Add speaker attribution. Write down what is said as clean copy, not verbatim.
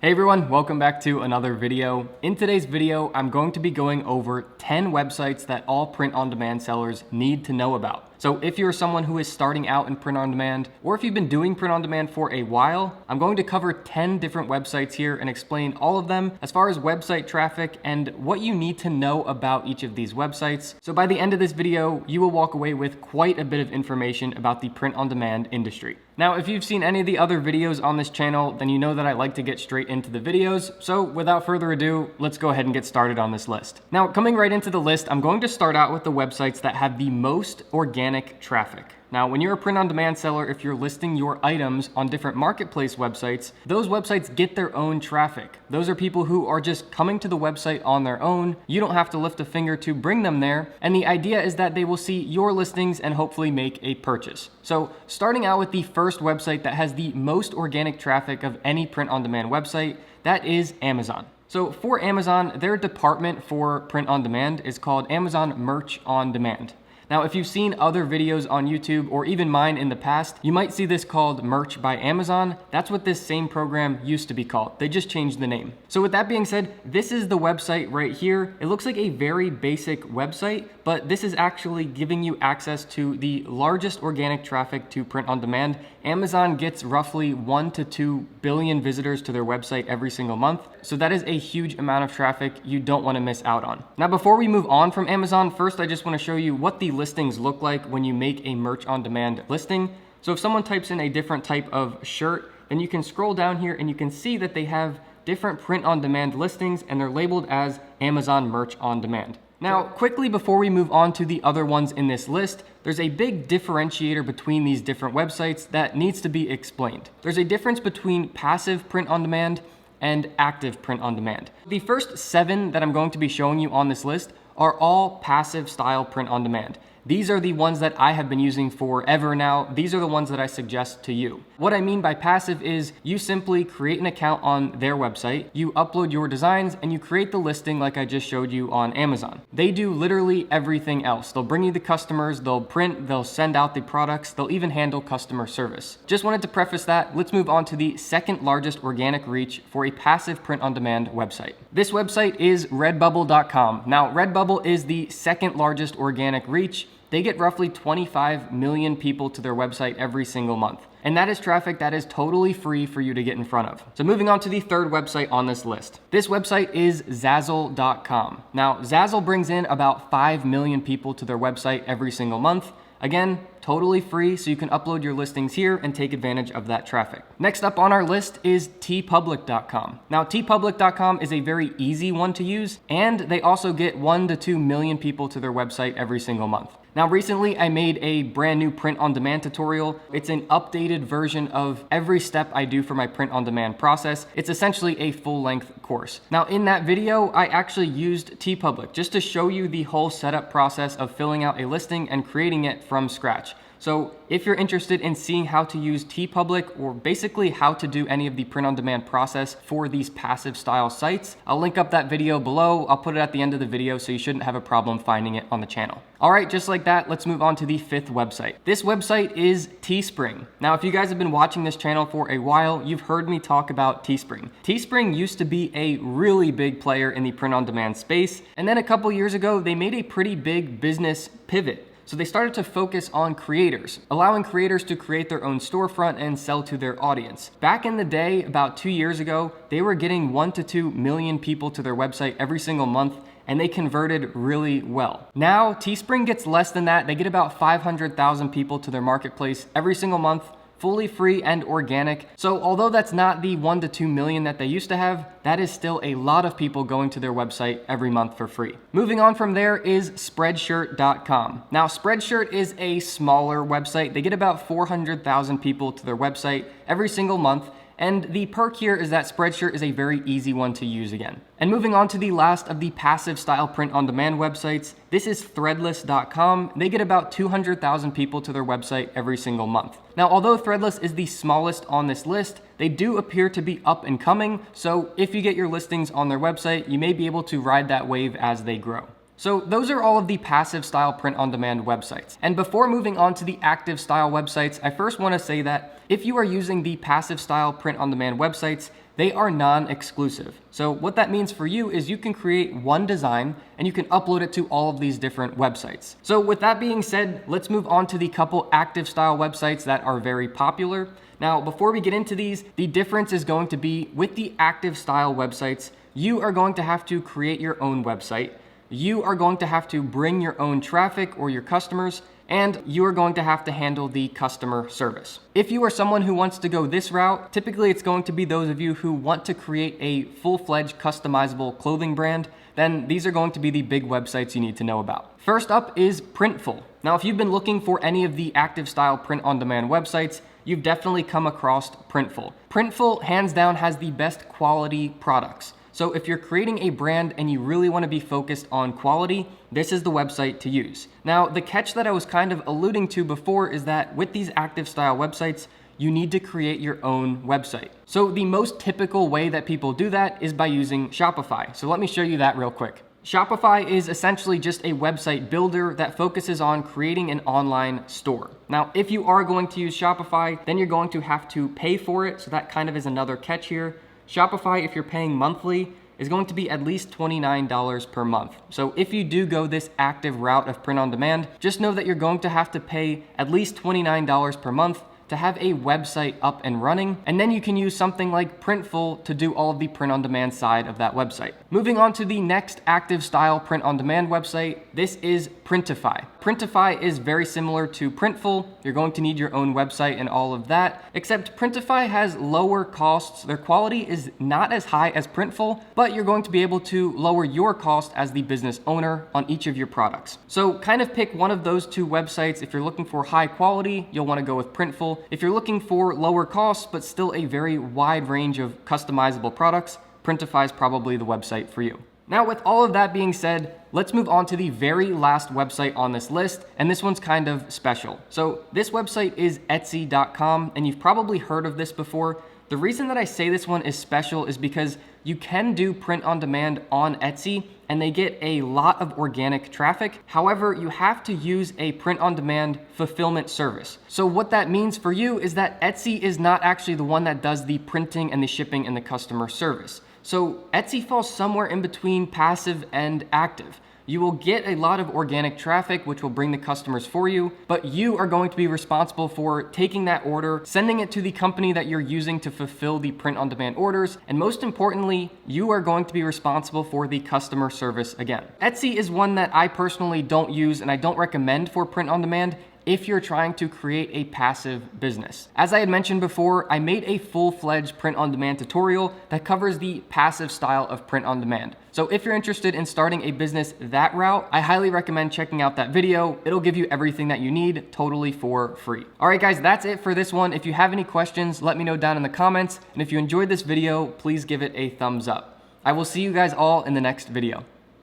Speaker 1: Hey everyone, welcome back to another video. In today's video, I'm going to be going over 10 websites that all print-on-demand sellers need to know about. So if you're someone who is starting out in print-on-demand, or if you've been doing print-on-demand for a while, I'm going to cover 10 different websites here and explain all of them as far as website traffic and what you need to know about each of these websites. So by the end of this video, you will walk away with quite a bit of information about the print-on-demand industry. Now, if you've seen any of the other videos on this channel, then you know that I like to get straight into the videos. So without further ado, let's go ahead and get started on this list. Now, coming right into the list, I'm going to start out with the websites that have the most organic traffic. Now, when you're a print-on-demand seller, if you're listing your items on different marketplace websites, those websites get their own traffic. Those are people who are just coming to the website on their own. You don't have to lift a finger to bring them there. And the idea is that they will see your listings and hopefully make a purchase. So starting out with the first website that has the most organic traffic of any print-on-demand website, that is Amazon. So for Amazon, their department for print-on-demand is called Amazon Merch on Demand. Now, if you've seen other videos on YouTube or even mine in the past, you might see this called Merch by Amazon. That's what this same program used to be called. They just changed the name. So with that being said, this is the website right here. It looks like a very basic website, but this is actually giving you access to the largest organic traffic to print on demand. Amazon gets roughly 1 to 2 billion visitors to their website every single month. So that is a huge amount of traffic you don't want to miss out on. Now, before we move on from Amazon, first I just want to show you what the listings look like when you make a merch on demand listing. So if someone types in a different type of shirt, then you can scroll down here and you can see that they have different print on demand listings and they're labeled as Amazon Merch on Demand. Now, quickly before we move on to the other ones in this list, there's a big differentiator between these different websites that needs to be explained. There's a difference between passive print on demand and active print on demand. The first 7 that I'm going to be showing you on this list are all passive style print on demand. These are the ones that I have been using forever now. These are the ones that I suggest to you. What I mean by passive is you simply create an account on their website, you upload your designs, and you create the listing like I just showed you on Amazon. They do literally everything else. They'll bring you the customers, they'll print, they'll send out the products, they'll even handle customer service. Just wanted to preface that. Let's move on to the second largest organic reach for a passive print on demand website. This website is redbubble.com. Now, Redbubble is the second largest organic reach. They get roughly 25 million people to their website every single month. And that is traffic that is totally free for you to get in front of. So moving on to the third website on this list. This website is Zazzle.com. Now, Zazzle brings in about 5 million people to their website every single month. Again, totally free, so you can upload your listings here and take advantage of that traffic. Next up on our list is tpublic.com. Now, tpublic.com is a very easy one to use, and they also get 1 to 2 million people to their website every single month. Now, recently I made a brand new print on demand tutorial. It's an updated version of every step I do for my print on demand process. It's essentially a full length course. Now, in that video, I actually used tpublic just to show you the whole setup process of filling out a listing and creating it from scratch. So if you're interested in seeing how to use tpublic or basically how to do any of the print on demand process for these passive style sites, I'll link up that video below. I'll put it at the end of the video so you shouldn't have a problem finding it on the channel. All right, just like that, let's move on to the fifth website. This website is Teespring. Now, if you guys have been watching this channel for a while, you've heard me talk about Teespring. Teespring used to be a really big player in the print on demand space. And then a couple years ago, they made a pretty big business pivot. So they started to focus on creators, allowing creators to create their own storefront and sell to their audience. Back in the day, about 2 years ago, they were getting 1 to 2 million people to their website every single month, and they converted really well. Now, Teespring gets less than that. They get about 500,000 people to their marketplace every single month, fully free and organic. So although that's not the 1 to 2 million that they used to have, that is still a lot of people going to their website every month for free. Moving on from there is Spreadshirt.com. Now, Spreadshirt is a smaller website. They get about 400,000 people to their website every single month. And the perk here is that Spreadshirt is a very easy one to use again. And moving on to the last of the passive style print on demand websites, this is Threadless.com. They get about 200,000 people to their website every single month. Now, although Threadless is the smallest on this list, they do appear to be up and coming. So if you get your listings on their website, you may be able to ride that wave as they grow. So those are all of the passive style print on demand websites. And before moving on to the active style websites, I first want to say that if you are using the passive style print on demand websites, they are non-exclusive. So what that means for you is you can create one design and you can upload it to all of these different websites. So with that being said, let's move on to the couple active style websites that are very popular. Now, before we get into these, the difference is going to be with the active style websites, you are going to have to create your own website. You are going to have to bring your own traffic or your customers, and you are going to have to handle the customer service. If you are someone who wants to go this route, typically it's going to be those of you who want to create a full-fledged customizable clothing brand, then these are going to be the big websites you need to know about. First up is Printful. Now, if you've been looking for any of the active style print-on-demand websites, you've definitely come across Printful. Printful, hands down, has the best quality products. So if you're creating a brand and you really want to be focused on quality, this is the website to use. Now, the catch that I was kind of alluding to before is that with these active style websites, you need to create your own website. So the most typical way that people do that is by using Shopify. So let me show you that real quick. Shopify is essentially just a website builder that focuses on creating an online store. Now, if you are going to use Shopify, then you're going to have to pay for it. So that kind of is another catch here. Shopify, if you're paying monthly, is going to be at least $29 per month. So if you do go this active route of print on demand, just know that you're going to have to pay at least $29 per month to have a website up and running, and then you can use something like Printful to do all of the print on demand side of that website. Moving on to the next active style print on demand website, this is Printify. Printify is very similar to Printful. You're going to need your own website and all of that, except Printify has lower costs. Their quality is not as high as Printful, but you're going to be able to lower your cost as the business owner on each of your products. So kind of pick one of those two websites. If you're looking for high quality, you'll want to go with Printful. If you're looking for lower costs, but still a very wide range of customizable products, Printify is probably the website for you. Now, with all of that being said, let's move on to the very last website on this list, and this one's kind of special. So this website is Etsy.com, and you've probably heard of this before. The reason that I say this one is special is because you can do print on demand on Etsy, and they get a lot of organic traffic. However, you have to use a print on demand fulfillment service. So what that means for you is that Etsy is not actually the one that does the printing and the shipping and the customer service. So Etsy falls somewhere in between passive and active. You will get a lot of organic traffic, which will bring the customers for you, but you are going to be responsible for taking that order, sending it to the company that you're using to fulfill the print on demand orders, and most importantly, you are going to be responsible for the customer service again. Etsy is one that I personally don't use and I don't recommend for print on demand if you're trying to create a passive business. As I had mentioned before, I made a full-fledged print-on-demand tutorial that covers the passive style of print-on-demand. So if you're interested in starting a business that route, I highly recommend checking out that video. It'll give you everything that you need totally for free. All right, guys, that's it for this one. If you have any questions, let me know down in the comments. And if you enjoyed this video, please give it a thumbs up. I will see you guys all in the next video.